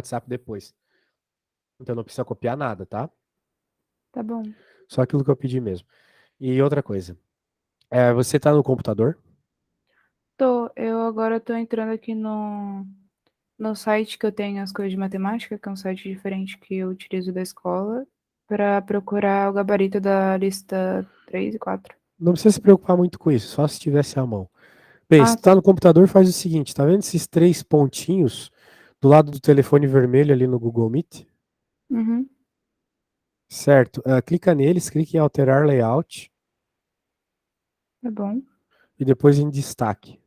WhatsApp depois. Então não precisa copiar nada, tá? Tá bom. Só aquilo que eu pedi mesmo. E outra coisa. Você tá no computador? Eu agora tô entrando aqui no site que eu tenho as coisas de matemática, que é um site diferente que eu utilizo da escola, para procurar o gabarito da lista 3 e 4. Não precisa se preocupar muito com isso, só se tivesse à mão. Bem, se Ah, tu tá tá. no computador, faz o seguinte, tá vendo esses três pontinhos do lado do telefone vermelho ali no Google Meet? Uhum, Certo. Clica neles, clica em alterar layout tá bom. e depois em destaque.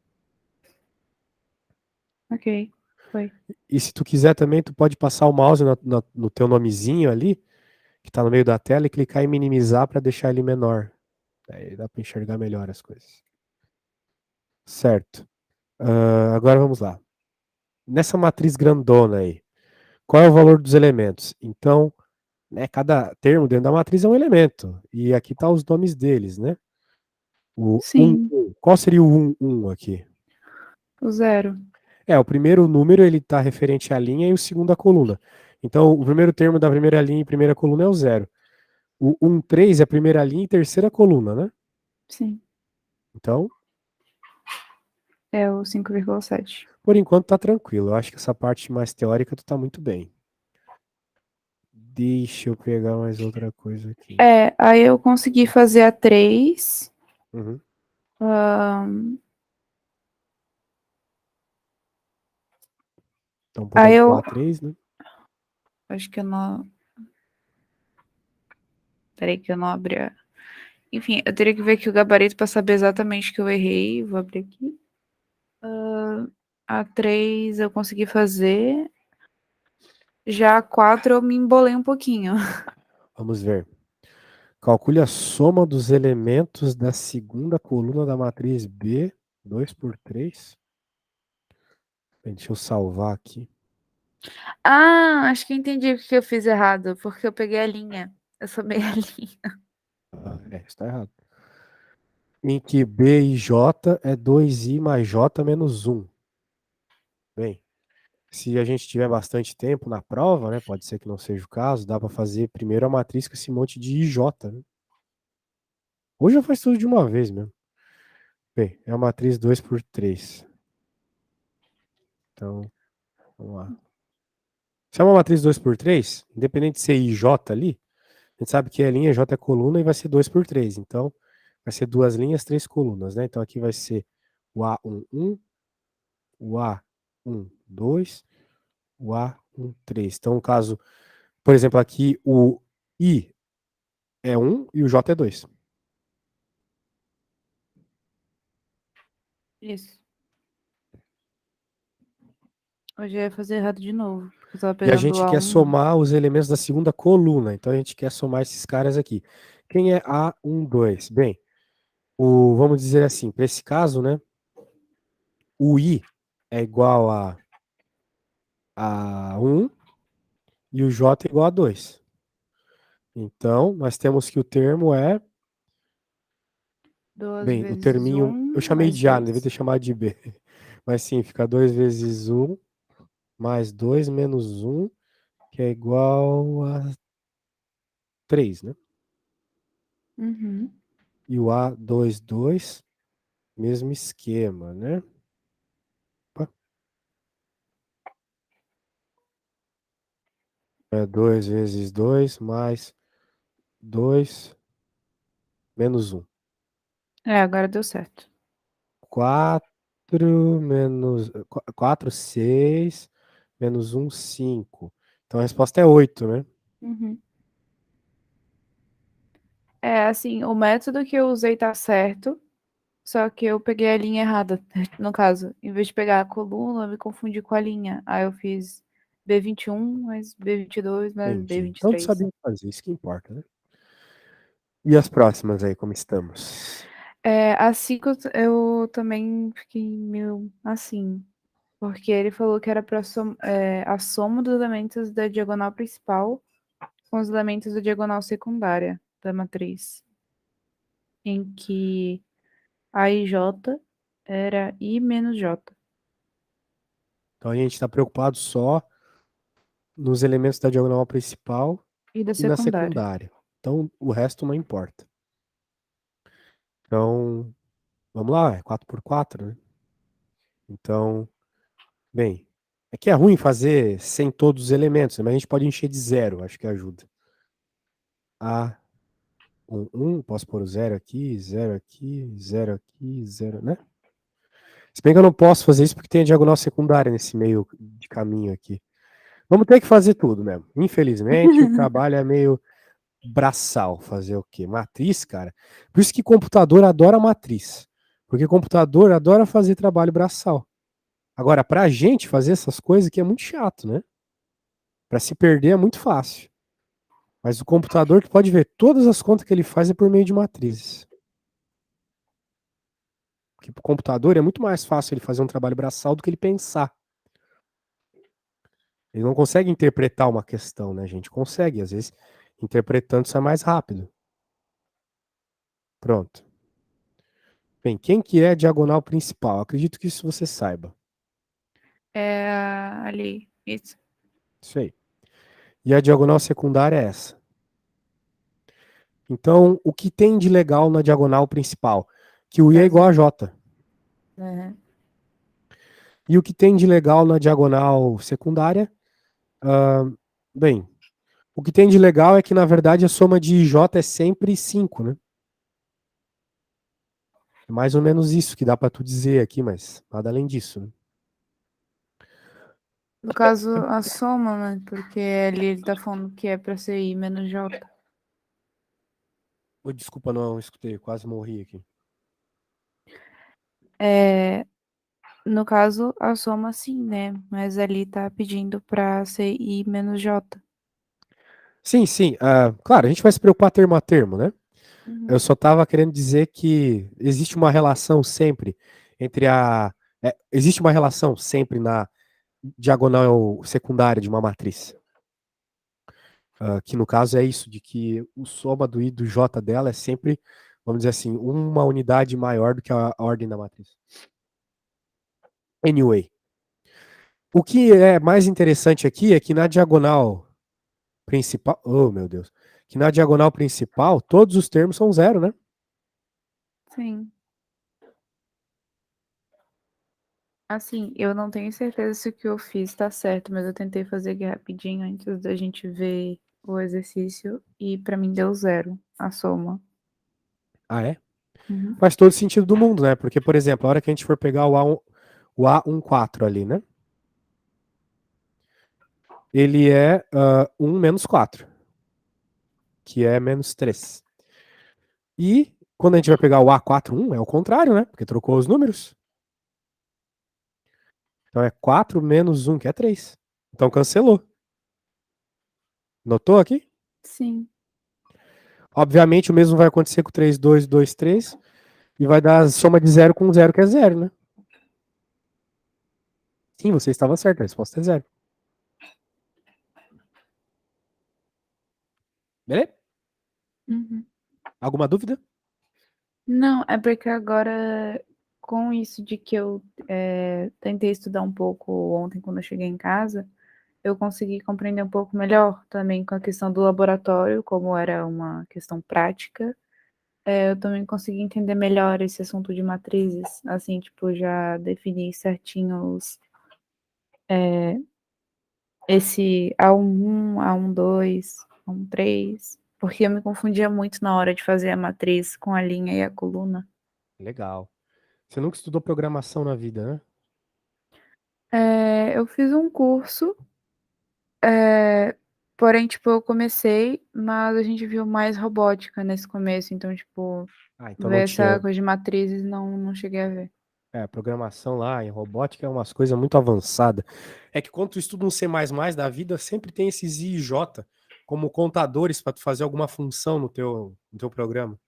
Ok, foi. E se tu quiser também, tu pode passar o mouse no teu nomezinho ali, que tá no meio da tela, e clicar em minimizar para deixar ele menor. Aí dá para enxergar melhor as coisas. Certo. Agora vamos lá. Nessa matriz grandona aí, qual é o valor dos elementos? Então, né, cada termo dentro da matriz é um elemento. E aqui tá os nomes deles, né? O 1, Sim, qual seria o 1, 1 aqui? o zero. O primeiro número ele está referente à linha e o segundo à coluna. Então, o primeiro termo da primeira linha e primeira coluna é o zero. O 1, 3 é a primeira linha e terceira coluna, né? Sim, Então, é o 5,7. por enquanto tá tranquilo. Eu acho que essa parte mais teórica tu tá muito bem. Deixa eu pegar mais outra coisa aqui. Aí eu consegui fazer a 3. Uhum. Então Aí podemos eu. pular 3, né? Acho que eu não. Peraí, que eu não abri. Enfim, eu teria que ver aqui o gabarito para saber exatamente o que eu errei. Vou abrir aqui. A 3 eu consegui fazer. Já a 4 eu me embolei um pouquinho. Vamos ver. Calcule a soma dos elementos da segunda coluna da matriz B, 2 por 3. Deixa eu salvar aqui. Ah, acho que entendi o que eu fiz errado, porque eu peguei a linha. Eu sou meio a linha. Está errado. Em que B e J é 2i mais J menos 1. Bem, se a gente tiver bastante tempo na prova, né, pode ser que não seja o caso, dá para fazer primeiro a matriz com esse monte de IJ, né? Hoje eu faço tudo de uma vez mesmo. Bem, é a matriz 2 por 3. Então, vamos lá. Se é uma matriz 2 por 3, independente de ser IJ ali, a gente sabe que a linha J é coluna e vai ser 2 por 3. Então, vai ser duas linhas, três colunas, né? Então, aqui vai ser o A11, o A12, o A13. Então, no caso, por exemplo, aqui o I é 1 e o J é 2. Isso. Hoje eu ia fazer errado de novo, porque eu tava E a pegando gente a quer um. somar os elementos da segunda coluna. Então, a gente quer somar esses caras aqui. Quem é A12? Bem, vamos dizer assim, para esse caso, né? O I é igual a 1 e o J é igual a 2. Então, nós temos que o termo é. Duas Bem, o vezes terminho. Eu um, chamei mais de A, não devia ter dois. chamado de B. Mas sim, fica 2 vezes 1 mais 2 menos 1, que é igual a 3, né? Uhum. E o A22, mesmo esquema, né? Opa, é 2 vezes 2 mais 2 menos 1. Agora deu certo. 4 menos 4, 6, menos 1, 5. Então a resposta é 8, né? Uhum. Assim, o método que eu usei tá certo, só que eu peguei a linha errada. No caso, em vez de pegar a coluna, eu me confundi com a linha. Aí eu fiz B21 mais B22 mais Entendi. Então tu B23. sabia fazer, isso que importa, né? E as próximas aí, como estamos? A 5 eu também fiquei meio assim, porque ele falou que era para a soma dos elementos da diagonal principal com os elementos da diagonal secundária da matriz, em que A e J era I menos J. Então a gente está preocupado só nos elementos da diagonal principal E da e na secundária. secundária. Então, o resto não importa. Então, vamos lá, é 4 por 4, né? Então, bem, é que é ruim fazer sem todos os elementos, mas a gente pode encher de zero, acho que ajuda. A, 1, posso pôr o zero aqui, zero aqui, zero aqui, zero, né? Se bem que eu não posso fazer isso porque tem a diagonal secundária nesse meio de caminho aqui. Vamos ter que fazer tudo mesmo. Infelizmente, o trabalho é meio braçal. Fazer o quê? Matriz, cara. Por isso que computador adora matriz. Porque computador adora fazer trabalho braçal. Agora, pra gente fazer essas coisas aqui é muito chato, né? Pra se perder é muito fácil. Mas o computador, tu pode ver, todas as contas que ele faz é por meio de matrizes. Porque pro computador é muito mais fácil ele fazer um trabalho braçal do que ele pensar. Ele não consegue interpretar uma questão, né, gente? Consegue, às vezes, interpretando isso é mais rápido. Pronto. Bem, quem que é a diagonal principal? Acredito que isso você saiba. É ali, isso. Isso aí. E a diagonal secundária é essa. Então, o que tem de legal na diagonal principal? Que o I é Tá igual a zero. J. E o que tem de legal na diagonal secundária? ah, bem, o que tem de legal é que, na verdade, a soma de J é sempre 5, né? É mais ou menos isso que dá para tu dizer aqui, mas nada além disso, né? No caso, a soma, né? Porque ali ele tá falando que é pra ser I menos J. Oh, desculpa, não escutei, quase morri aqui. É, no caso, a soma sim, né? Mas ali tá pedindo pra ser I menos J. Sim, sim. Claro, a gente vai se preocupar termo a termo, né? Eu Uhum. só estava querendo dizer que existe uma relação sempre entre a. Existe uma relação sempre na diagonal secundária de uma matriz. Que no caso é isso, de que o soma do I e do J dela é sempre, vamos dizer assim, uma unidade maior do que a ordem da matriz. Anyway. O que é mais interessante aqui é que na diagonal principal. Oh, meu Deus. Que na diagonal principal, todos os termos são zero, né? Sim. Assim, eu não tenho certeza se o que eu fiz tá certo, mas eu tentei fazer aqui rapidinho antes da gente ver o exercício e pra mim deu zero a soma. Ah, é? Uhum. Faz todo sentido do mundo, né? Porque, por exemplo, a hora que a gente for pegar o A14 ali, né? Ele é 1 menos 4, que é menos 3. E quando a gente vai pegar o A41, é o contrário, né? Porque trocou os números. Então é 4 menos 1, que é 3. Então cancelou. Notou aqui? Sim, Obviamente o mesmo vai acontecer com 3, 2, 2, 3. E vai dar a soma de 0 com 0, que é 0, né? Sim, você estava certo, a resposta é 0. Beleza? uhum. Alguma dúvida? Não, é porque agora, com isso de que eu tentei estudar um pouco ontem quando eu cheguei em casa, eu consegui compreender um pouco melhor também com a questão do laboratório, como era uma questão prática. Eu também consegui entender melhor esse assunto de matrizes, assim, tipo, já defini certinho esse A11, A12, A13, porque eu me confundia muito na hora de fazer a matriz com a linha e a coluna. Legal. Você nunca estudou programação na vida, né? Eu fiz um curso, porém, tipo, eu comecei, mas a gente viu mais robótica nesse começo, então, tipo, Ah, então não ver essa tinha. coisa de matrizes não cheguei a ver. Programação lá em robótica é umas coisas muito avançadas. É que quando tu estuda um C++ da vida, sempre tem esses I e J como contadores para tu fazer alguma função no teu programa.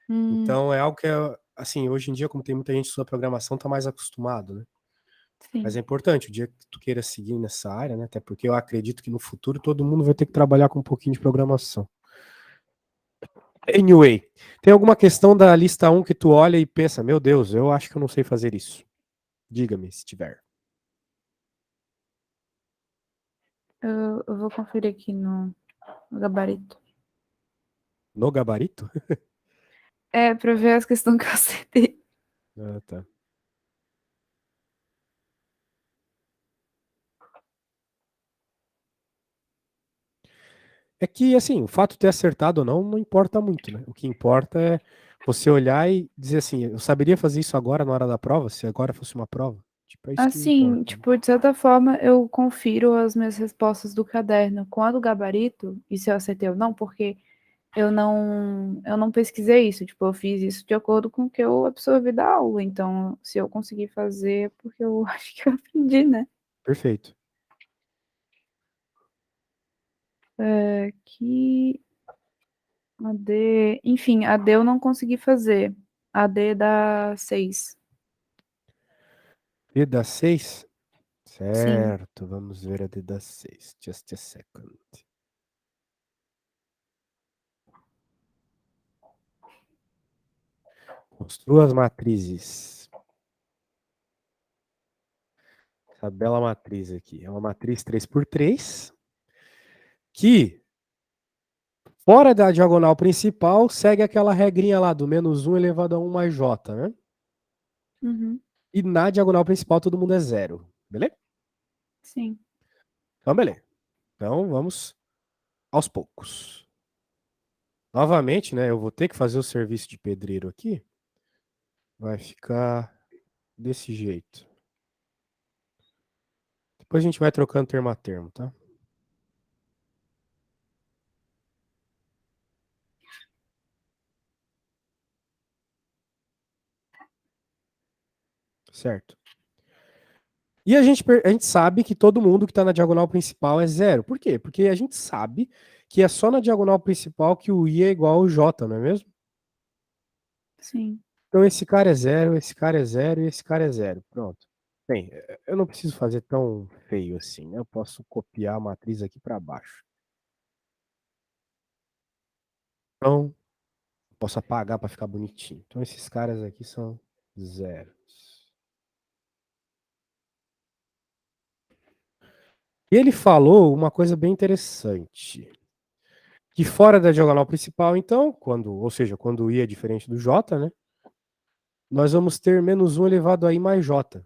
Hum, Então é algo que, assim, hoje em dia, como tem muita gente que estuda programação, tá mais acostumado, né? Mas sim. é importante, o dia que tu queira seguir nessa área, né? Até porque eu acredito que no futuro todo mundo vai ter que trabalhar com um pouquinho de programação. Anyway, tem alguma questão da lista um que tu olha e pensa, meu Deus, eu acho que eu não sei fazer isso. Diga-me se tiver. Eu vou conferir aqui no gabarito. No gabarito? É, pra ver as questões que eu acertei. Ah, tá. É que, assim, o fato de ter acertado ou não, não importa muito, né? O que importa é você olhar e dizer assim, eu saberia fazer isso agora na hora da prova, se agora fosse uma prova. Tipo, é isso que Assim, importa, né? tipo, de certa forma, eu confiro as minhas respostas do caderno com a do gabarito, e se eu acertei ou não, porque eu não pesquisei isso, tipo, eu fiz isso de acordo com o que eu absorvi da aula. Então, se eu conseguir fazer, é porque eu acho que eu aprendi, né? Perfeito. Que a D, enfim, a D eu não consegui fazer. A D dá 6. D dá 6? Sim. Certo, vamos ver a D dá 6. Just a second. Construa as matrizes. Essa bela matriz aqui. É uma matriz 3x3 que, fora da diagonal principal, segue aquela regrinha lá do -1 elevado a 1 mais j, né? Uhum. E na diagonal principal todo mundo é zero. Beleza? Sim. Então, beleza. Então, vamos aos poucos. Novamente, né? Eu vou ter que fazer o serviço de pedreiro aqui. Vai ficar desse jeito. Depois a gente vai trocando termo a termo, tá? Certo. E a gente sabe que todo mundo que está na diagonal principal é zero. Por quê? Porque a gente sabe que é só na diagonal principal que o i é igual ao j, não é mesmo? Sim. Então esse cara é zero, esse cara é zero e esse cara é zero. Pronto. Bem, eu não preciso fazer tão feio assim, né? Eu posso copiar a matriz aqui para baixo. Então, posso apagar para ficar bonitinho. Então esses caras aqui são zeros. E ele falou uma coisa bem interessante. Que fora da diagonal principal, então, ou seja, quando o i é diferente do j, né? Nós vamos ter -1 elevado a i mais j.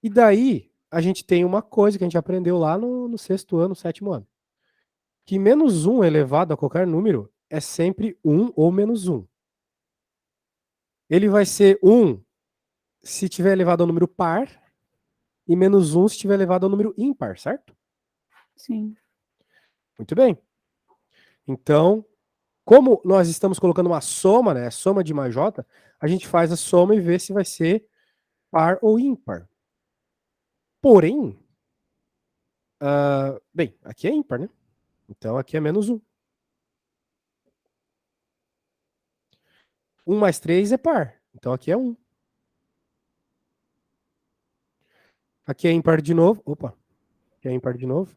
E daí, a gente tem uma coisa que a gente aprendeu lá no sexto ano, sétimo ano. Que -1 elevado a qualquer número é sempre 1 ou -1. Ele vai ser 1 se tiver elevado ao número par e -1 se tiver elevado ao número ímpar, certo? Sim. Muito bem. Então, como nós estamos colocando uma soma, né? Soma de mais j, a gente faz a soma e vê se vai ser par ou ímpar. Porém, bem, aqui é ímpar, né? Então aqui é -1. 1 mais 3 é par. Então aqui é 1. Aqui é ímpar de novo. Opa, aqui é ímpar de novo.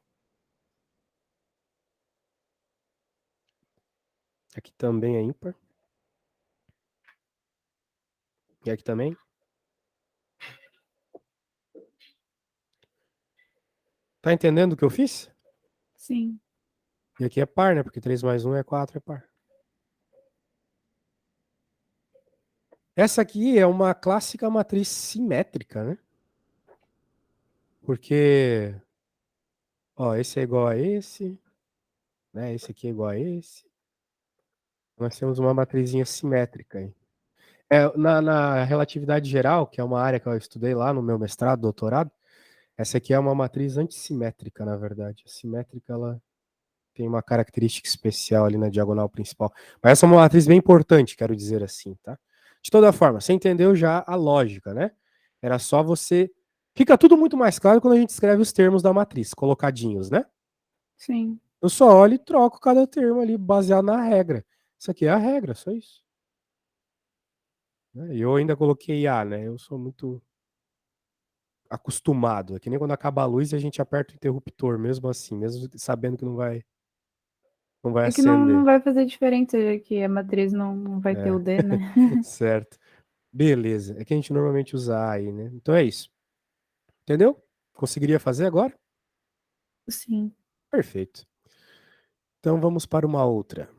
Aqui também é ímpar. E aqui também. Tá entendendo o que eu fiz? Sim. E aqui é par, né? Porque 3 mais 1 é 4, é par. Essa aqui é uma clássica matriz simétrica, né? Porque, ó, esse é igual a esse, né? Esse aqui é igual a esse. Nós temos uma matrizinha simétrica aí. Na relatividade geral, que é uma área que eu estudei lá no meu mestrado, doutorado, essa aqui é uma matriz antissimétrica, na verdade. A simétrica, ela tem uma característica especial ali na diagonal principal. Mas essa é uma matriz bem importante, quero dizer assim, tá? De toda forma, você entendeu já a lógica, né? Era só você. Fica tudo muito mais claro quando a gente escreve os termos da matriz, colocadinhos, né? Sim. Eu só olho e troco cada termo ali, baseado na regra. Isso aqui é a regra, só isso. E eu ainda coloquei A, né? Eu sou muito acostumado. É que nem quando acaba a luz e a gente aperta o interruptor, mesmo assim, mesmo sabendo que não vai É que não acender. vai fazer diferença, já que a matriz não vai ter o É, D, né? certo. Beleza. É que a gente normalmente usa A aí, né? Então é isso. Entendeu? Conseguiria fazer agora? Sim. Perfeito. Então vamos para uma outra.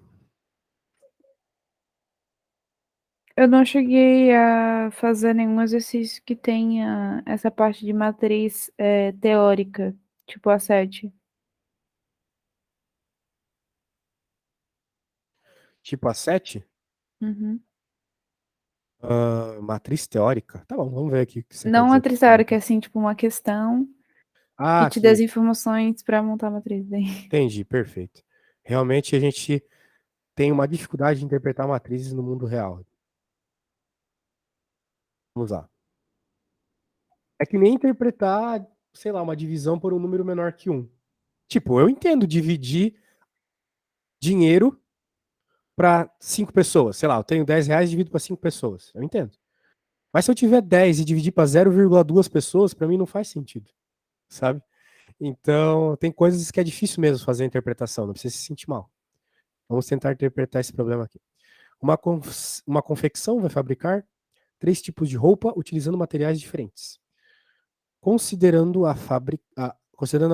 Eu não cheguei a fazer nenhum exercício que tenha essa parte de matriz teórica, tipo a 7. Tipo a 7, Uhum. matriz teórica. Tá bom, vamos ver aqui o que você quer Não dizer com matriz teórica, teórica. é assim, tipo uma questão que Ah, te dê as sim, informações para montar a matriz. Daí. entendi, perfeito. Realmente a gente tem uma dificuldade de interpretar matrizes no mundo real. Vamos lá. É que nem interpretar, sei lá, uma divisão por um número menor que um. Tipo, eu entendo dividir dinheiro para 5 pessoas. Sei lá, eu tenho R$ 10 e divido para 5 pessoas. Eu entendo. Mas se eu tiver 10 e dividir para 0,2 pessoas, para mim não faz sentido, sabe? Então, tem coisas que é difícil mesmo fazer a interpretação, não precisa se sentir mal. Vamos tentar interpretar esse problema aqui. Uma confecção vai fabricar 3 tipos de roupa utilizando materiais diferentes. Considerando a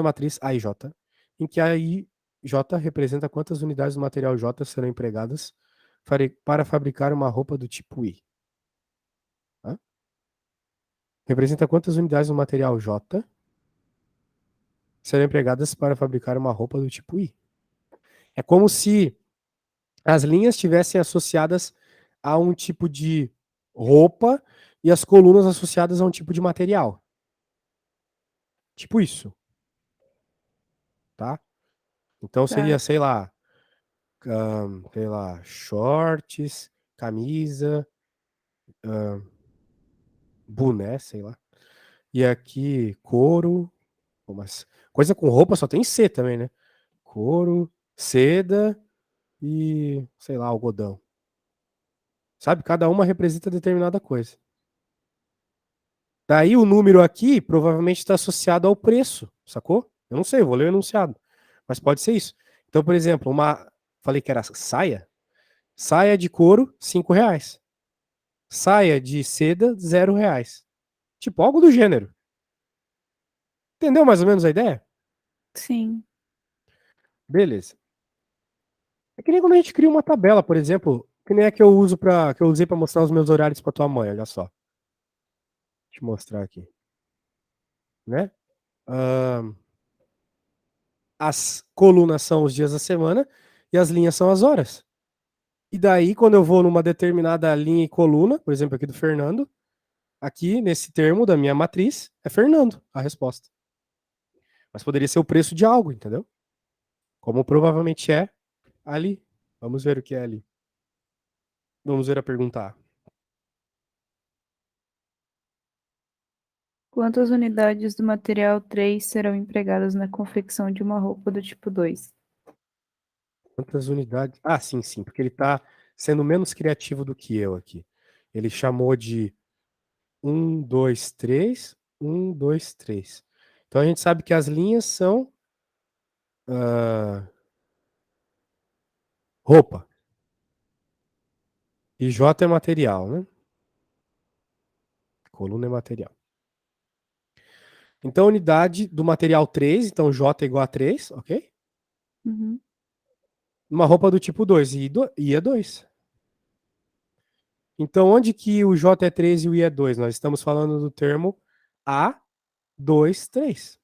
matriz A e J, em que a I J representa quantas unidades do material J serão empregadas para fabricar uma roupa do tipo I. Tá? Representa quantas unidades do material J serão empregadas para fabricar uma roupa do tipo I. É como se as linhas estivessem associadas a um tipo de roupa e as colunas associadas a um tipo de material. Tipo isso, tá? Então seria, Tá. sei lá, shorts, camisa, boné, sei lá. E aqui, couro. Pô, mas coisa com roupa só tem C também, né? Couro, seda e, sei lá, algodão. Sabe? Cada uma representa determinada coisa. Daí o número aqui provavelmente está associado ao preço, sacou? Eu não sei, eu vou ler o enunciado. Mas pode ser isso. Então, por exemplo, falei que era saia. Saia de couro, R$ 5. Saia de seda, R$ 0. Tipo, algo do gênero. Entendeu mais ou menos a ideia? Sim. Beleza. É que nem quando a gente cria uma tabela, por exemplo, que nem a que eu usei para mostrar os meus horários para tua mãe, olha só. Deixa eu te mostrar aqui, né? Ahn, as colunas são os dias da semana e as linhas são as horas. E daí, quando eu vou numa determinada linha e coluna, por exemplo, aqui do Fernando, aqui nesse termo da minha matriz, é Fernando a resposta. Mas poderia ser o preço de algo, entendeu? Como provavelmente é ali. Vamos ver o que é ali. Vamos ver a pergunta A. Quantas unidades do material 3 serão empregadas na confecção de uma roupa do tipo 2? Quantas unidades? Ah, sim, sim, porque ele está sendo menos criativo do que eu aqui. Ele chamou de 1, 2, 3. Então a gente sabe que as linhas são roupa. E J é material, né? Coluna é material. Então, unidade do material 3, então J é igual a 3, ok? Uhum. Uma roupa do tipo 2, I é 2. Então, onde que o J é 3 e o I é 2? Nós estamos falando do termo A, 2, 3.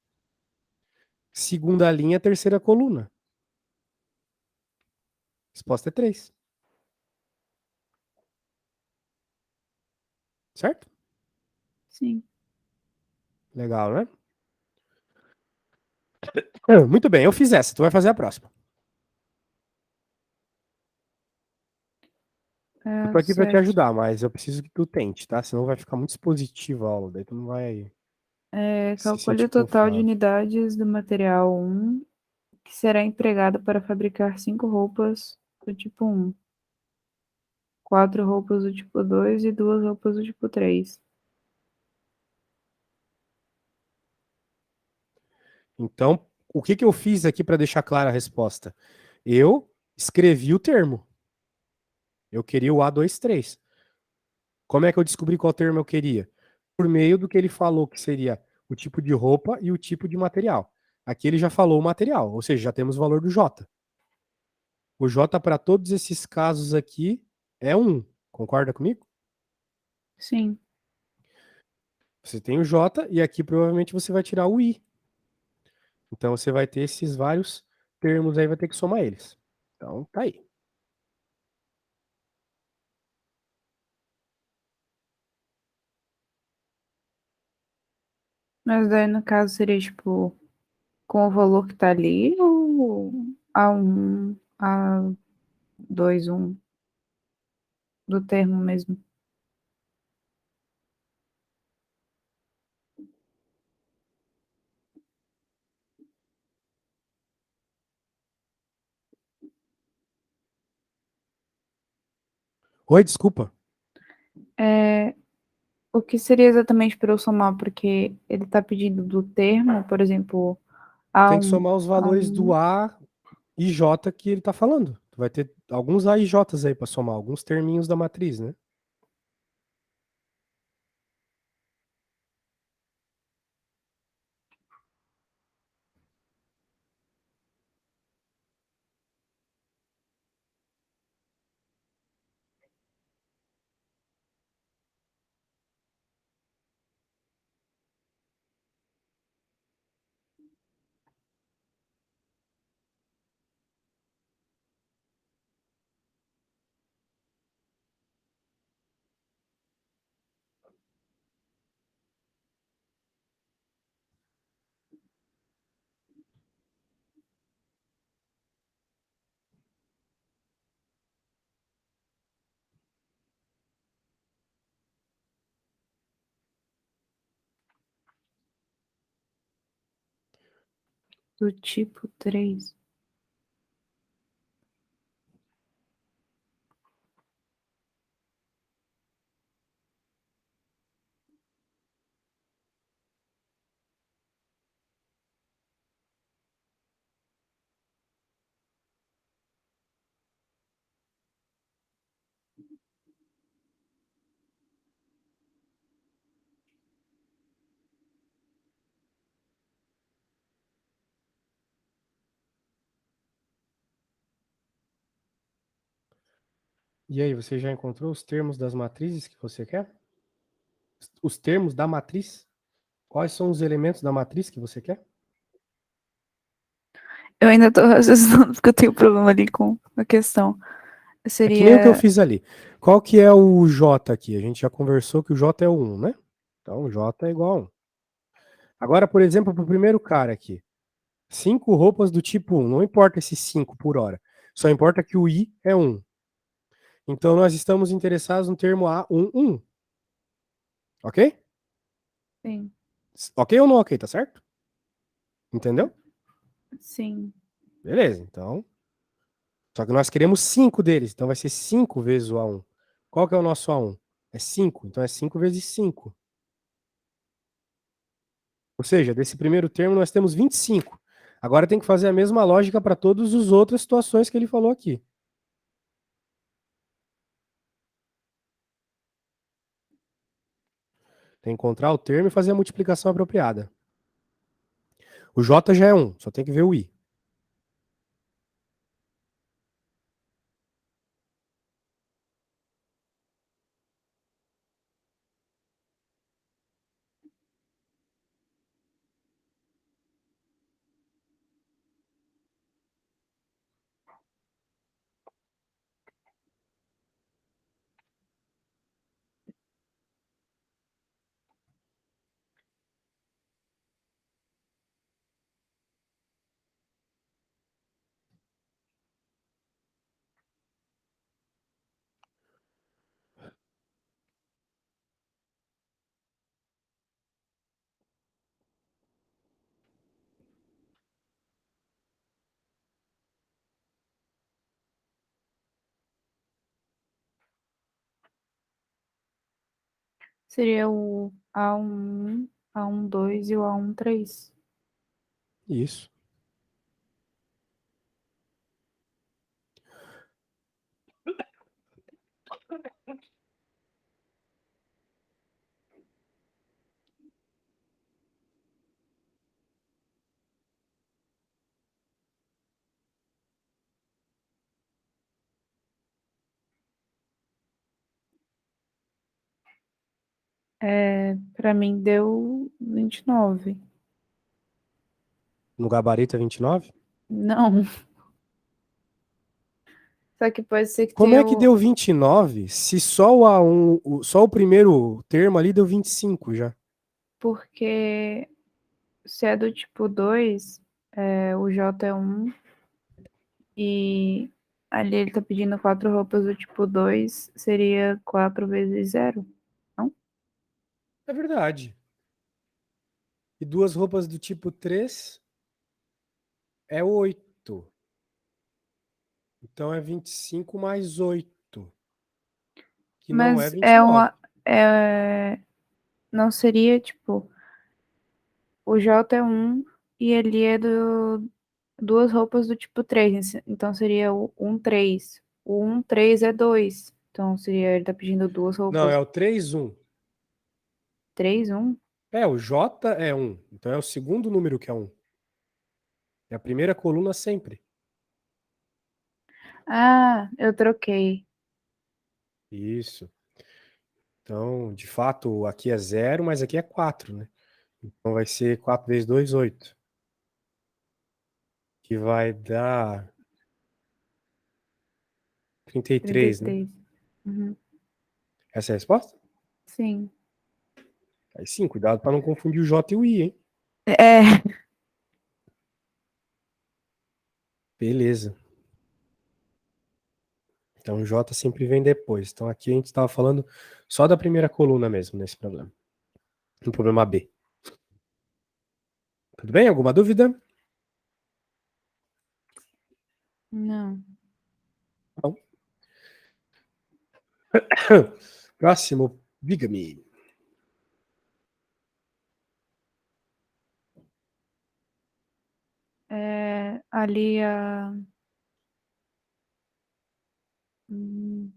Segunda linha, terceira coluna. Resposta é 3. Certo? Sim. Legal, né? Muito bem, eu fiz essa. Tu vai fazer a próxima. Eu É, tô aqui para te certo. ajudar, mas eu preciso que tu tente, tá? Senão vai ficar muito expositiva a aula. Daí tu não vai se Calcule sentir o total de confiável. unidades do material 1 que será empregado para fabricar 5 roupas do tipo 1, 4 roupas do tipo 2 e 2 roupas do tipo 3. Então, o que que eu fiz aqui para deixar clara a resposta? Eu escrevi o termo. Eu queria o A23. Como é que eu descobri qual termo eu queria? Por meio do que ele falou que seria o tipo de roupa e o tipo de material. Aqui ele já falou o material, ou seja, já temos o valor do J. O J para todos esses casos aqui é 1. Concorda comigo? Sim. Você tem o J e aqui provavelmente você vai tirar o I. Então você vai ter esses vários termos aí, vai ter que somar eles. Então tá aí. Mas daí, no caso, seria, tipo, com o valor que tá ali ou A1, A2, 1 do termo mesmo? Oi, desculpa. É, o que seria exatamente para eu somar? Porque ele tá pedindo do termo, por exemplo, Tu tem que A1, somar os valores do A1. A e J que ele tá falando. Tu vai ter alguns A e J's aí para somar, alguns terminhos da matriz, né? Do tipo 3. E aí, você já encontrou os termos das matrizes que você quer? Os termos da matriz? Quais são os elementos da matriz que você quer? Eu ainda tô raciocinando porque eu tenho problema ali com a questão. É que nem o que eu Seria. fiz ali. Qual que é o J aqui? A gente já conversou que o J é o 1, né? Então, o J é igual a 1. Agora, por exemplo, para o primeiro cara aqui. 5 roupas do tipo 1. Não importa esse 5 por hora. Só importa que o I é 1. Então, nós estamos interessados no termo A11. Ok? Sim. Ok ou não ok, tá certo? Entendeu? Sim. Beleza, então. Só que nós queremos 5 deles. Então, vai ser 5 vezes o A1. Qual que é o nosso A1? É 5. Então, é 5 vezes 5. Ou seja, desse primeiro termo nós temos 25. Agora tem que fazer a mesma lógica para todas as outras situações que ele falou aqui. Tem que encontrar o termo e fazer a multiplicação apropriada. O J já é 1, só tem que ver o I. Seria o A1, A1, 2 e o A1, 3. Isso. Pra mim deu 29. No gabarito é 29? Não, só que pode ser que Como tenha é que o. deu 29 se só o A1, só o primeiro termo ali deu 25 já? Porque se é do tipo 2, o J é 1 e ali ele tá pedindo 4 roupas do tipo 2, seria 4 vezes 0, não? É verdade. E duas roupas do tipo 3 é 8. Então é 25 mais 8, que não é Mas 29. não seria tipo, o J é 1 e ele é duas roupas do tipo 3, então seria o 1, 3. O 1, 3 é 2, então seria, ele tá pedindo duas Não, é roupas, o 3 1. 3, 1. É, o J é 1. Então é o segundo número que é 1. É a primeira coluna sempre. Ah, eu troquei. Isso. Então, de fato, aqui é 0, mas aqui é 4, né? Então vai ser 4 vezes 2, 8. Que vai dar 33, né? 33. Uhum. Essa é a resposta? Sim. Aí sim, cuidado para não confundir o J e o I, hein? É. Beleza. Então o J sempre vem depois. Então aqui a gente estava falando só da primeira coluna mesmo nesse problema. No problema B. Tudo bem? Alguma dúvida? Não. Não. Próximo, diga-me. Ali hum,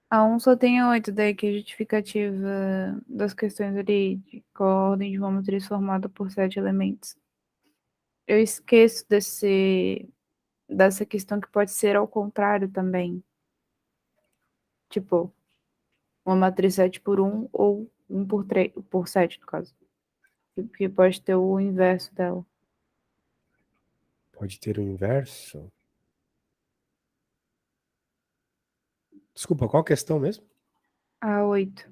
a 1 só tem 8, daí que a justificativa das questões ali de qual a ordem de uma matriz formada por 7 elementos. Eu esqueço dessa questão que pode ser ao contrário também. Tipo, uma matriz 7 por 1 ou 1 por 3, por 7 no caso. Que pode ter o inverso dela. Pode ter o inverso. Desculpa, qual questão mesmo? A 8.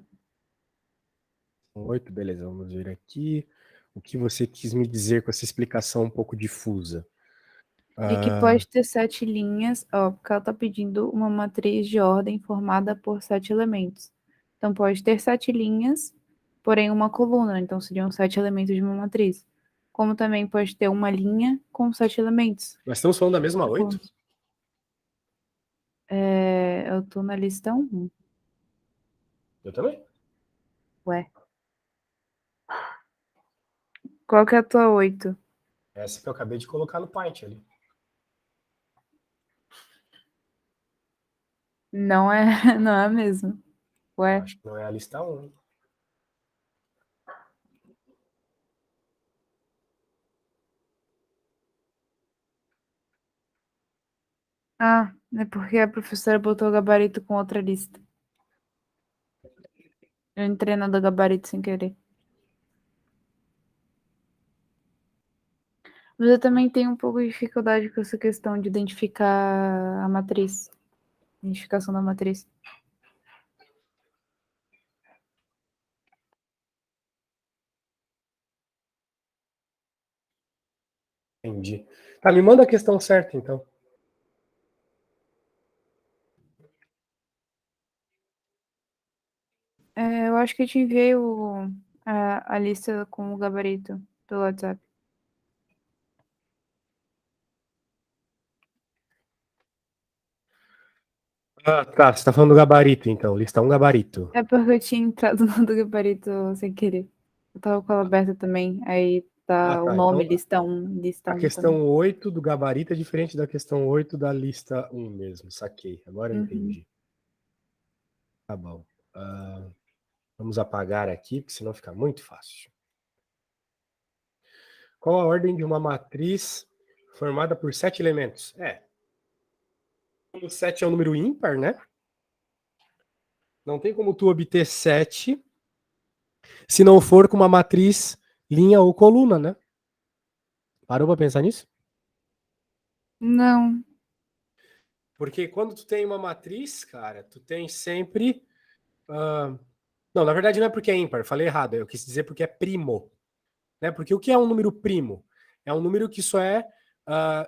8, beleza, vamos ver aqui. O que você quis me dizer com essa explicação um pouco difusa? E que Ah, pode ter 7 linhas, ó, porque ela está pedindo uma matriz de ordem formada por 7 elementos. Então pode ter 7 linhas, porém uma coluna, então seriam 7 elementos de uma matriz. Como também pode ter uma linha com 7 elementos. nós estamos falando da mesma 8? Tipo, eu tô na lista 1. Eu também. Ué. Qual que é a tua 8? Essa que eu acabei de colocar no Paint ali. Não é, não é mesmo. Eu Ué. acho que não é a lista 1. Ah, é porque a professora botou o gabarito com outra lista. Eu entrei na do gabarito sem querer. Mas eu também tenho um pouco de dificuldade com essa questão de identificar a matriz. Identificação da matriz. Entendi. Tá, me manda a questão certa, então. Eu acho que eu te enviei a lista com o gabarito pelo WhatsApp. Ah, tá. Você tá falando do gabarito, então. Lista 1, gabarito. É porque eu tinha entrado no do gabarito sem querer. Eu tava com ela aberta também. Aí Ah, tá o tá. nome, Então, lista a 1 também. questão 8 do gabarito é diferente da questão 8 da lista 1 mesmo. Saquei. Agora eu Uhum. entendi. Tá bom. Ah, vamos apagar aqui, porque senão fica muito fácil. Qual a ordem de uma matriz formada por 7 elementos? O 7 é um número ímpar, né? Não tem como tu obter 7 Se não for com uma matriz, linha ou coluna, né? Parou pra pensar nisso? Não. Porque quando tu tem uma matriz, cara, tu tem sempre. Não, na verdade não é porque é ímpar, falei errado. Eu quis dizer porque é primo. Né? Porque o que é um número primo? É um número que só é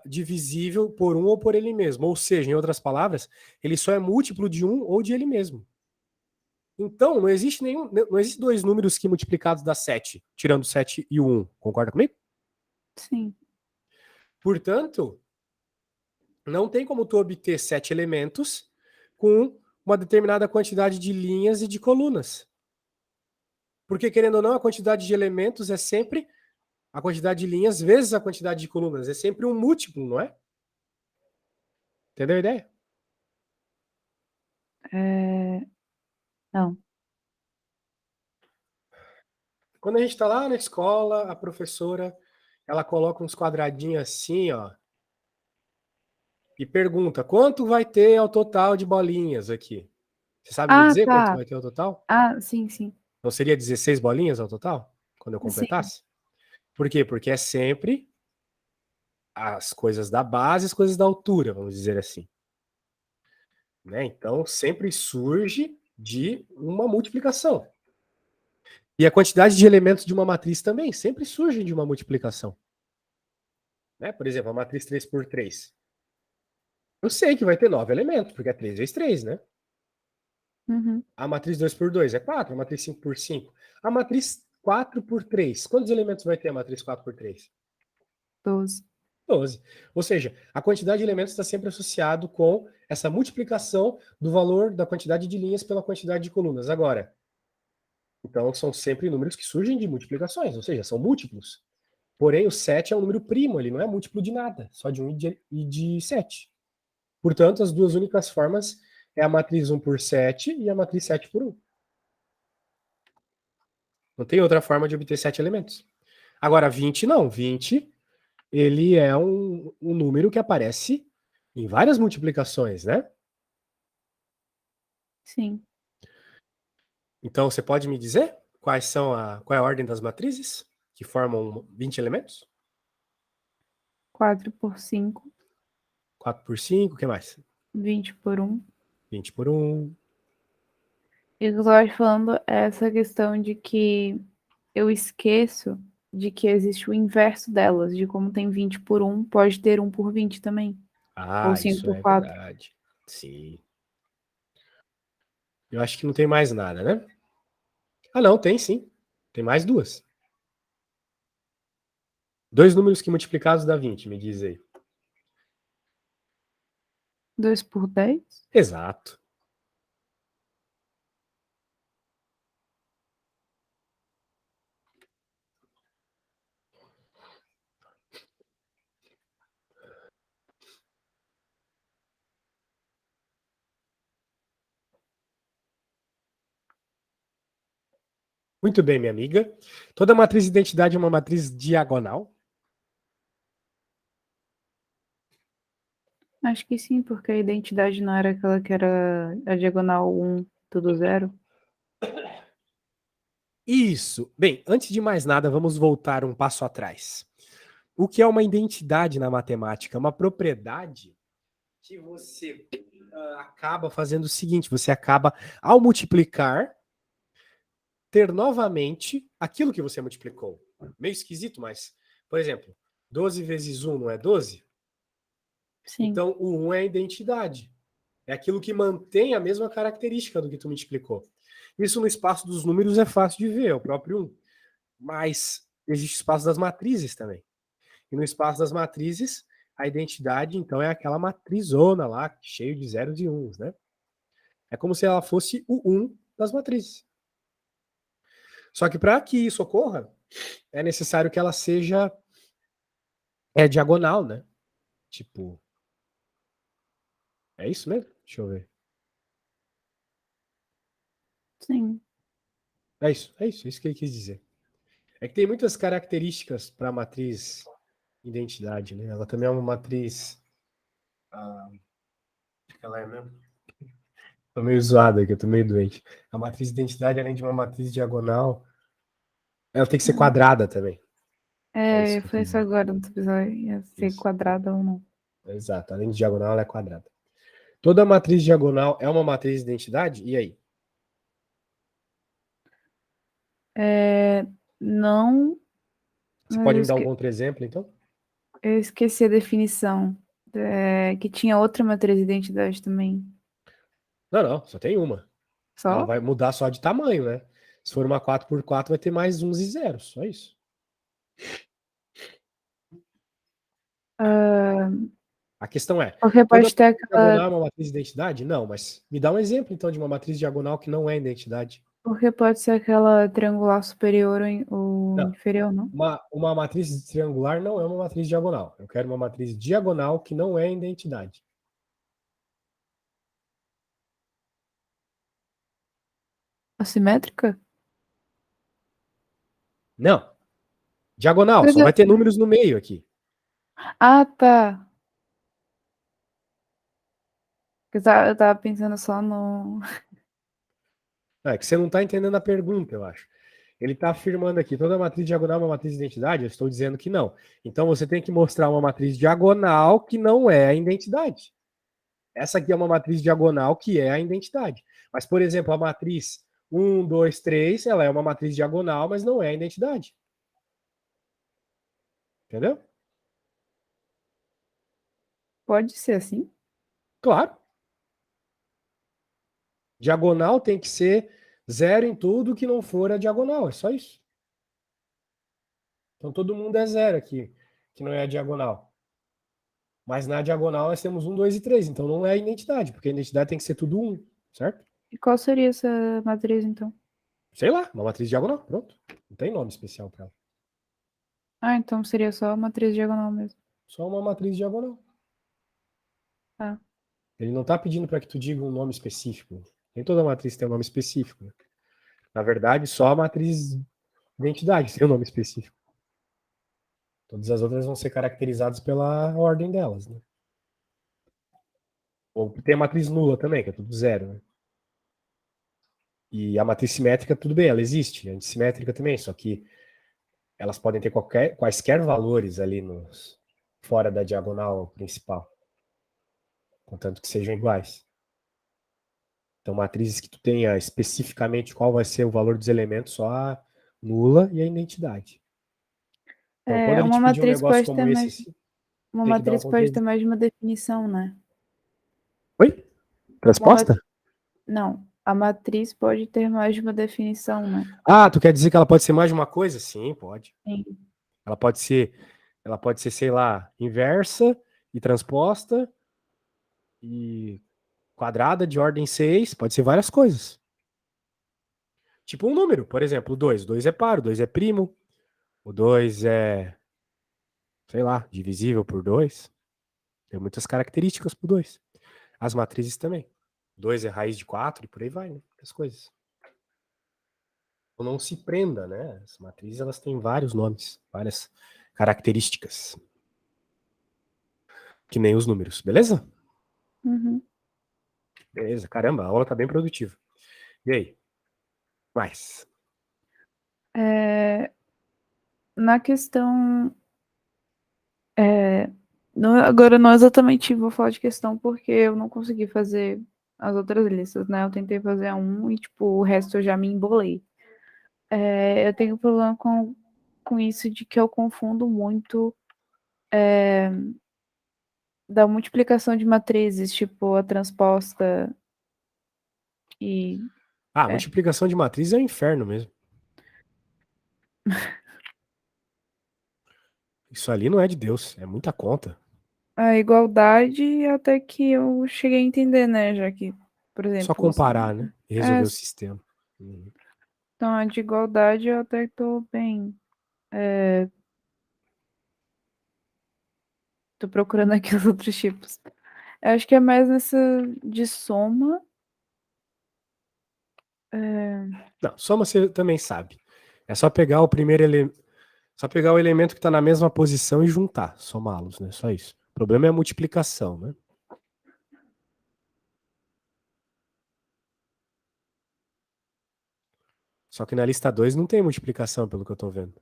divisível por um ou por ele mesmo. Ou seja, em outras palavras, ele só é múltiplo de um ou de ele mesmo. Então, não existe dois números que multiplicados dá 7, tirando 7 e o 1. Concorda comigo? Sim. Portanto, não tem como tu obter 7 elementos com uma determinada quantidade de linhas e de colunas. Porque, querendo ou não, a quantidade de elementos é sempre a quantidade de linhas vezes a quantidade de colunas. É sempre um múltiplo, não é? Entendeu a ideia? Não. Quando a gente está lá na escola, a professora ela coloca uns quadradinhos assim, ó, e pergunta quanto vai ter ao total de bolinhas aqui. Você sabe me Ah, dizer quanto tá. vai ter ao total? Ah, sim, sim. Não seria 16 bolinhas ao total? Quando eu Sim. completasse? Por quê? Porque é sempre as coisas da base, as coisas da altura, vamos dizer assim. Né? Então, sempre surge de uma multiplicação. E a quantidade de elementos de uma matriz também sempre surge de uma multiplicação. Né? Por exemplo, a matriz 3 por 3. Eu sei que vai ter 9 elementos, porque é 3 vezes 3, né? Uhum. A matriz 2 por 2 é 4, a matriz 5 por 5. A matriz 4 por 3. Quantos elementos vai ter a matriz 4 por 3? 12. 12. Ou seja, a quantidade de elementos está sempre associado com essa multiplicação do valor da quantidade de linhas pela quantidade de colunas. Agora, então são sempre números que surgem de multiplicações, ou seja, são múltiplos. Porém, o 7 é um número primo, ele não é múltiplo de nada, só de 1 e de 7. Portanto, as duas únicas formas é a matriz 1 por 7 e a matriz 7 por 1. Não tem outra forma de obter 7 elementos. Agora, 20 não. 20 ele é um número que aparece em várias multiplicações, né? Sim. Então, você pode me dizer qual é a ordem das matrizes que formam 20 elementos? 4 por 5. 4 por 5, o que mais? 20 por 1. 20 por 1. E o que eu tava te falando é essa questão de que eu esqueço de que existe o inverso delas, de como tem 20 por 1, pode ter 1 por 20 também. Ou Ah, 5 isso por é 4. verdade. Sim. Eu acho que não tem mais nada, né? Ah, não, tem sim. Tem mais duas. Dois números que multiplicados dá 20, me diz aí. 2 por 10. Exato. Muito bem, minha amiga. Toda matriz de identidade é uma matriz diagonal? Acho que sim, porque a identidade não era aquela que era a diagonal 1, tudo 0. Isso. Bem, antes de mais nada, vamos voltar um passo atrás. O que é uma identidade na matemática? Uma propriedade que você acaba fazendo o seguinte: você acaba, ao multiplicar, ter novamente aquilo que você multiplicou. Meio esquisito, mas, por exemplo, 12 vezes 1 não é 12? Sim. Então, o 1 é a identidade. É aquilo que mantém a mesma característica do que tu multiplicou. Isso no espaço dos números é fácil de ver, é o próprio 1. Mas existe o espaço das matrizes também. E no espaço das matrizes, a identidade, então, é aquela matrizona lá, cheio de zeros e uns, né? É como se ela fosse o 1 das matrizes. Só que para que isso ocorra, é necessário que ela seja diagonal, né? Tipo, é isso mesmo? Deixa eu ver. Sim. É isso que ele quis dizer. É que tem muitas características para a matriz identidade, né? Ela também é uma matriz. Ah, ela é mesmo? Tô meio zoado aqui, eu tô meio doente. A matriz identidade, além de uma matriz diagonal, Ela tem que ser quadrada também. É isso É, que eu foi quis isso dizer. agora, não sabia se ia ser Isso. quadrada ou não. Exato. Além de diagonal, ela é quadrada. Toda matriz diagonal é uma matriz de identidade? E aí? É, não, Você mas pode me dar um contra-exemplo, então? eu esqueci a definição. Que tinha outra matriz de identidade também. Não, não, só tem uma. Ela Só? vai mudar só de tamanho, né? Se for uma 4x4, vai ter mais uns e zeros, só isso. Ah, A questão é, porque toda pode ter matriz aquela. diagonal é uma matriz de identidade? Não, mas me dá um exemplo, então, de uma matriz diagonal que não é identidade. Porque pode ser aquela triangular superior ou Não. inferior, não? Uma matriz triangular não é uma matriz diagonal. Eu quero uma matriz diagonal que não é identidade. Assimétrica? Não. Diagonal, só vai ter números no meio aqui. Ah, tá. Eu tava pensando só no. É que você não está entendendo a pergunta, eu acho. Ele está afirmando aqui, toda matriz diagonal é uma matriz de identidade? Eu estou dizendo que não. Então você tem que mostrar uma matriz diagonal que não é a identidade. Essa aqui é uma matriz diagonal que é a identidade. Mas, por exemplo, a matriz 1, 2, 3, ela é uma matriz diagonal, mas não é a identidade. Entendeu? Pode ser assim? Claro. Diagonal tem que ser zero em tudo que não for a diagonal. É só isso. Então todo mundo é zero aqui, que não é a diagonal. Mas na diagonal nós temos um, dois e três. Então não é a identidade, porque a identidade tem que ser tudo um, certo? E qual seria essa matriz, então? Sei lá, uma matriz diagonal. Pronto. Não tem nome especial para ela. Ah, então seria só a matriz diagonal mesmo. Só uma matriz diagonal. Tá. Ele não está pedindo para que tu diga um nome específico. Nem toda matriz tem um nome específico. Né? Na verdade, só a matriz identidade tem um nome específico. Todas as outras vão ser caracterizadas pela ordem delas. Né? Ou tem a matriz nula também, que é tudo zero. Né? E a matriz simétrica, tudo bem, ela existe. A antissimétrica também, só que elas podem ter quaisquer valores ali fora da diagonal principal, contanto que sejam iguais. Então, matrizes que tu tenha especificamente qual vai ser o valor dos elementos, só a nula e a identidade. Então, quando É, ele uma te pedir um matriz negócio pode ter como esse, mais. assim, Uma tem que dar um matriz pode ter contra-exemplo. mais de uma definição, né? Oi? Uma ma- Resposta? Não, a matriz pode ter mais de uma definição, né? Ah, tu quer dizer que ela pode ser mais de uma coisa? Sim, pode. Sim. Ela pode ser, ela pode ser, sei lá, inversa e transposta e quadrada de ordem 6, pode ser várias coisas. Tipo um número, por exemplo, o 2. O 2 é par, o 2 é primo, o 2 é, sei lá, divisível por 2. Tem muitas características pro 2. As matrizes também. 2 é raiz de 4 e por aí vai, né? As coisas. Então não se prenda, né? As matrizes elas têm vários nomes, várias características. Que nem os números, beleza? Uhum. Beleza, caramba, a aula tá bem produtiva. E aí? Mais? É, na questão. Agora não exatamente vou falar de questão porque eu não consegui fazer as outras listas, né? Eu tentei fazer a um e, tipo, o resto eu já me embolei. Eu tenho problema com isso de que eu confundo muito da multiplicação de matrizes, tipo, a transposta e. Ah, É, multiplicação de matriz é um inferno mesmo. Isso ali não é de Deus, é muita conta. a igualdade até que eu cheguei a entender, né? Já que, por Só exemplo, comparar, né? E é, resolver o sistema. Uhum. então a de igualdade eu até tô bem. Tô procurando aqui os outros tipos. Eu acho que é mais nessa de soma. É, Não, soma você também sabe. É só pegar o primeiro elemento. Só pegar o elemento que está na mesma posição e juntar, somá-los, né? Só isso. O problema é a multiplicação, né? Só que na lista 2 não tem multiplicação, pelo que eu tô vendo.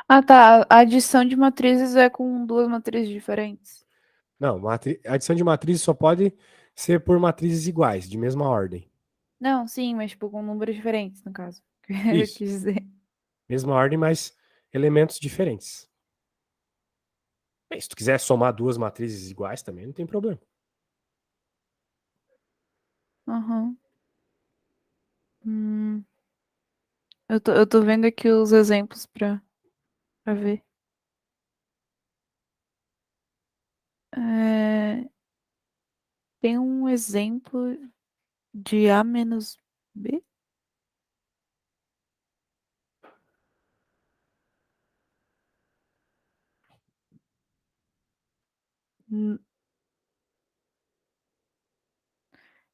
Ah, tá. A adição de matrizes é com duas matrizes diferentes. Não, adição de matrizes só pode ser por matrizes iguais, de mesma ordem. Não, sim, mas tipo com números diferentes, no caso. Eu Isso. quis dizer. Mesma ordem, mas elementos diferentes. Bem, se tu quiser somar duas matrizes iguais também, não tem problema. Aham. Eu tô vendo aqui os exemplos pra ver. É, tem um exemplo de A menos B? Hum,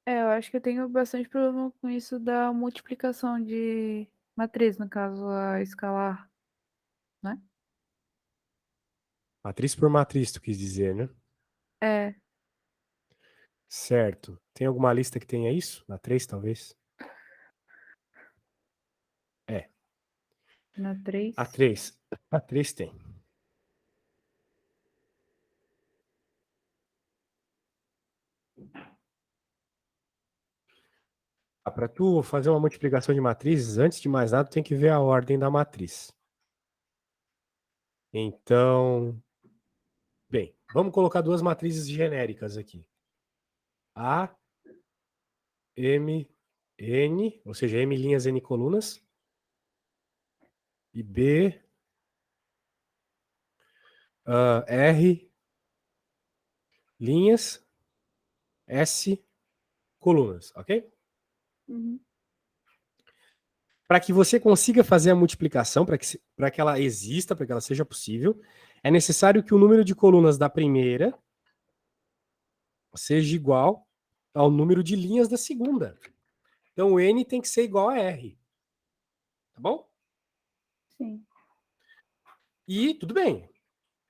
eu acho que eu tenho bastante problema com isso da multiplicação de matriz, no caso, a escalar, né? Matriz por matriz, tu quis dizer, né? É, Certo. Tem alguma lista que tenha isso? Na 3, talvez? É. na A 3. 3. A 3 tem. Para tu fazer uma multiplicação de matrizes, antes de mais nada, tu tem que ver a ordem da matriz. Então, bem, vamos colocar duas matrizes genéricas aqui. A, M, N, ou seja, M linhas, N colunas. E B, R, linhas, S, colunas, ok? Uhum. Para que você consiga fazer a multiplicação, para que ela exista, para que ela seja possível, é necessário que o número de colunas da primeira seja igual ao número de linhas da segunda. Então o N tem que ser igual a R. Tá bom? Sim. E tudo bem,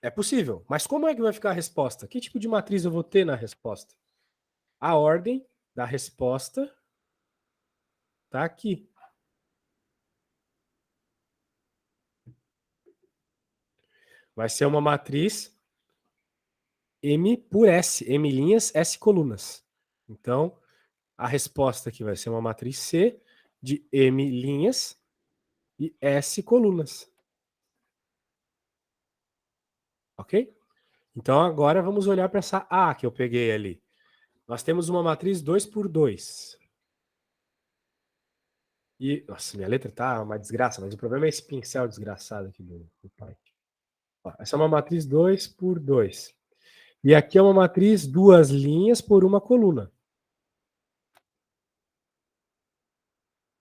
é possível. Mas como é que vai ficar a resposta? Que tipo de matriz eu vou ter na resposta? A ordem da resposta está aqui. Vai ser uma matriz M por S, M linhas, S colunas. Então, a resposta aqui vai ser uma matriz C de M linhas e S colunas. Ok? Então, agora vamos olhar para essa A que eu peguei ali. Nós temos uma matriz 2 por 2. E, nossa, minha letra tá uma desgraça, mas o problema é esse pincel desgraçado aqui do pai. Ó, essa é uma matriz 2 por 2. E aqui é uma matriz duas linhas por uma coluna.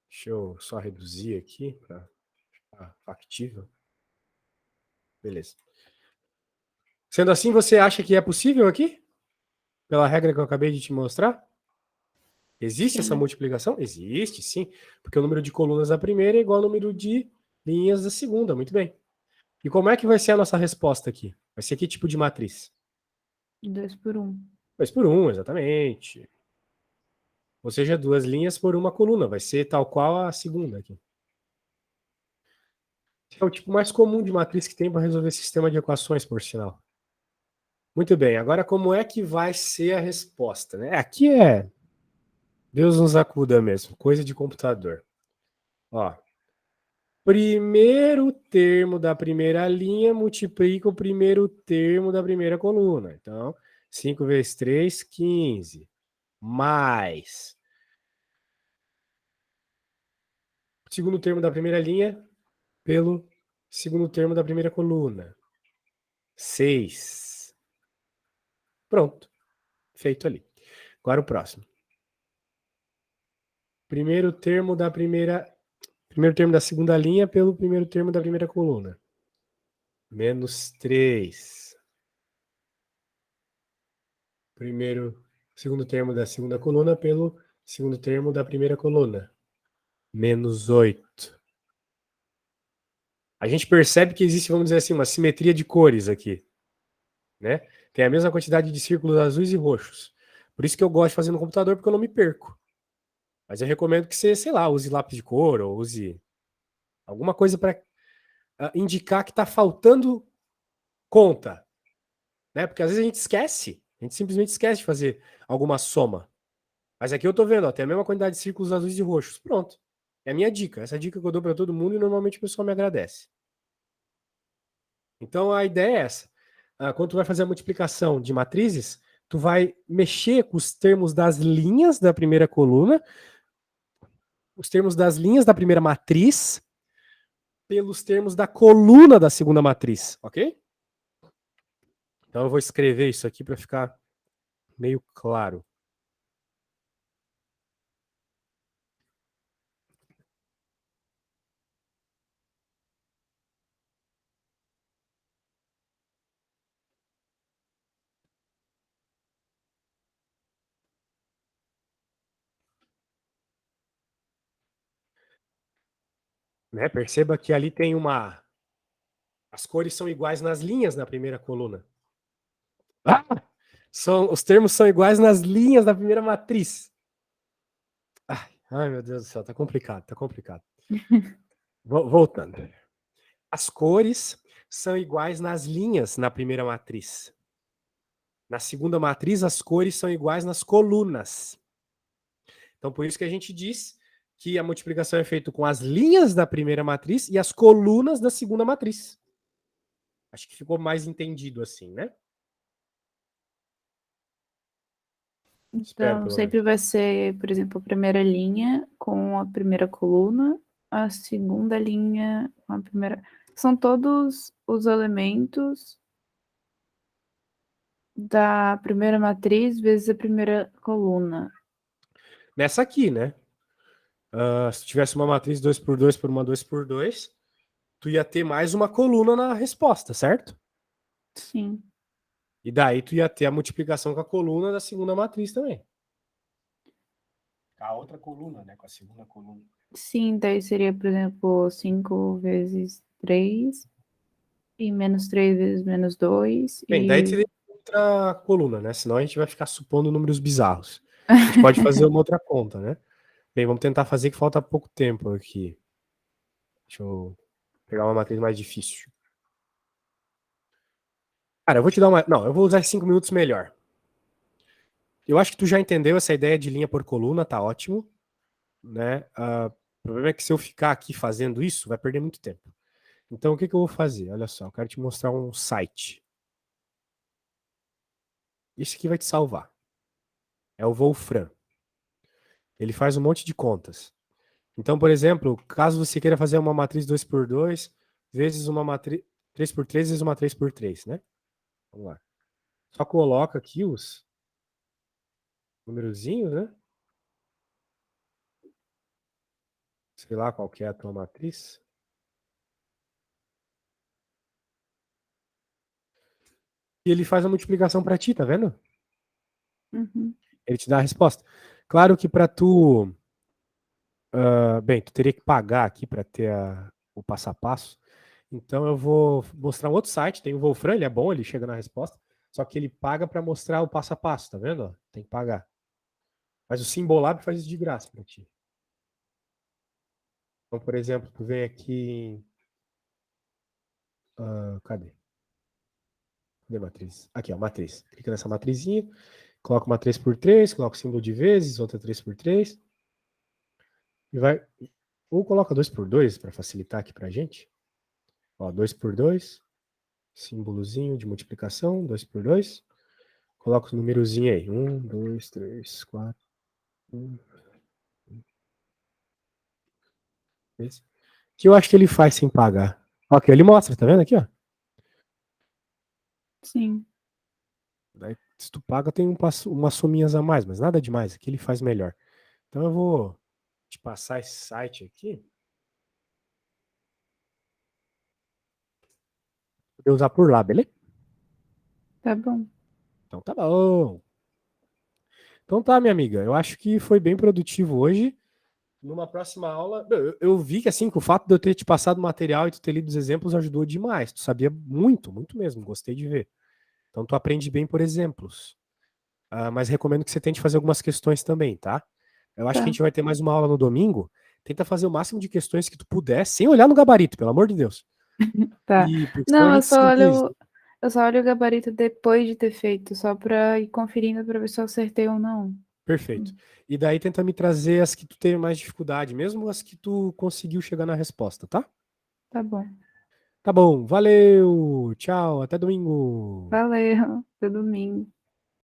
Deixa eu só reduzir aqui para ficar factível. Beleza. Sendo assim, você acha que é possível aqui? Pela regra que eu acabei de te mostrar? Existe essa Sim. multiplicação? Existe, sim. Porque o número de colunas da primeira é igual ao número de linhas da segunda. Muito bem. E como é que vai ser a nossa resposta aqui? Vai ser que tipo de matriz? 2 por 1. 2 por 1, exatamente. Ou seja, duas linhas por uma coluna. Vai ser tal qual a segunda aqui. Esse é o tipo mais comum de matriz que tem para resolver sistema de equações, por sinal. Muito bem. Agora, como é que vai ser a resposta? Né? Aqui é Deus nos acuda mesmo. Coisa de computador. Ó, primeiro termo da primeira linha multiplica o primeiro termo da primeira coluna. Então, 5 vezes 3, 15. Mais o segundo termo da primeira linha pelo segundo termo da primeira coluna. 6. Pronto. Feito ali. Agora o próximo. Primeiro termo da primeira. Primeiro termo da segunda linha pelo primeiro termo da primeira coluna. Menos 3. Segundo termo da segunda coluna pelo segundo termo da primeira coluna. menos 8. A gente percebe que existe, vamos dizer assim, uma simetria de cores aqui, né? Tem a mesma quantidade de círculos azuis e roxos. Por isso que eu gosto de fazer no computador, porque eu não me perco. Mas eu recomendo que você, sei lá, use lápis de cor ou use alguma coisa para indicar que está faltando conta, né? Porque às vezes a gente esquece, a gente simplesmente esquece de fazer alguma soma. Mas aqui eu tô vendo, ó, tem a mesma quantidade de círculos azuis e roxos. Pronto. É a minha dica. Essa dica que eu dou para todo mundo e normalmente o pessoal me agradece. Então a ideia é essa. Quando tu vai fazer a multiplicação de matrizes, tu vai mexer com os termos das linhas da primeira coluna, os termos das linhas da primeira matriz, pelos termos da coluna da segunda matriz, ok? Então eu vou escrever isso aqui para ficar meio claro. Né? Perceba que ali tem uma. As cores são iguais nas linhas na primeira coluna. Ah! Os termos são iguais nas linhas da primeira matriz. Ai, meu Deus do céu, tá complicado, tá complicado. Voltando. As cores são iguais nas linhas na primeira matriz. Na segunda matriz, as cores são iguais nas colunas. Então, por isso que a gente diz que a multiplicação é feita com as linhas da primeira matriz e as colunas da segunda matriz. Acho que ficou mais entendido assim, né? Espero, Então, pelo sempre menos. vai ser, por exemplo, a primeira linha com a primeira coluna, a segunda linha com a primeira. São todos os elementos da primeira matriz vezes a primeira coluna. Nessa aqui, né? Se tivesse uma matriz 2 por 2 por uma 2 por 2, tu ia ter mais uma coluna na resposta, certo? Sim. E daí tu ia ter a multiplicação com a coluna da segunda matriz também. A outra coluna, né? Com a segunda coluna. Sim, daí seria, por exemplo, 5 vezes 3 e menos 3 vezes menos 2 Bem, daí e teria outra coluna, né? Senão a gente vai ficar supondo números bizarros. A gente pode fazer uma outra conta, né? Bem, vamos tentar fazer que falta pouco tempo aqui. Deixa eu pegar uma matriz mais difícil. Cara, eu vou te dar uma. Não, eu vou usar 5 minutos melhor. Eu acho que tu já entendeu essa ideia de linha por coluna, tá ótimo, né? O problema é que se eu ficar aqui fazendo isso, vai perder muito tempo. Então, o que que eu vou fazer? Olha só, eu quero te mostrar um site. Esse aqui vai te salvar. É o Wolfram. Ele faz um monte de contas. Então, por exemplo, caso você queira fazer uma matriz 2 por 2 vezes uma matriz 3 por 3 vezes uma 3 por 3, né? Vamos lá. Só coloca aqui os numerozinhos, né? Sei lá qual que é a tua matriz. E ele faz a multiplicação para ti, tá vendo? Uhum. Ele te dá a resposta. Claro que para tu, bem, tu teria que pagar aqui para ter o passo a passo. Então eu vou mostrar um outro site, tem o Wolfram, ele é bom, ele chega na resposta, só que ele paga para mostrar o passo a passo, tá vendo? Tem que pagar. Mas o Symbolab faz isso de graça para ti. Então, por exemplo, tu vem aqui, cadê? Cadê a matriz? Aqui, ó, matriz. Clica nessa matrizinha, coloca uma 3 por 3, coloca o símbolo de vezes, outra 3 por 3 e vai. Ou coloca 2 por 2 para facilitar aqui pra gente. Ó, 2 por 2, símbolozinho de multiplicação, 2 por 2. Coloca o númerozinho aí. 1, 2, 3, 4. 1, esse. Que eu acho que ele faz sem pagar. Ó, aqui, ele mostra, tá vendo aqui, ó? Sim. Daí, se tu paga, tem umas sominhas a mais, mas nada demais. Aqui ele faz melhor. Então eu vou te passar esse site aqui. Poder usar por lá, beleza? Tá bom. Então tá bom. Então tá, minha amiga. Eu acho que foi bem produtivo hoje. numa próxima aula, eu vi que assim, que o fato de eu ter te passado o material e tu ter lido os exemplos ajudou demais. Tu sabia muito, muito mesmo, gostei de ver. Então tu aprende bem por exemplos. Mas recomendo que você tente fazer algumas questões também, tá? Eu acho que a Tá, gente vai ter mais uma aula no domingo. Tenta fazer o máximo de questões que tu puder, sem olhar no gabarito, pelo amor de Deus. tá. E porque senão a Não, gente se sincroniza. eu só olho o gabarito depois de ter feito, só pra ir conferindo pra ver se eu acertei ou não. Perfeito. E daí tenta me trazer as que tu teve mais dificuldade, mesmo as que tu conseguiu chegar na resposta, tá? Tá bom. Tá bom, valeu, tchau, até domingo. Valeu, até domingo.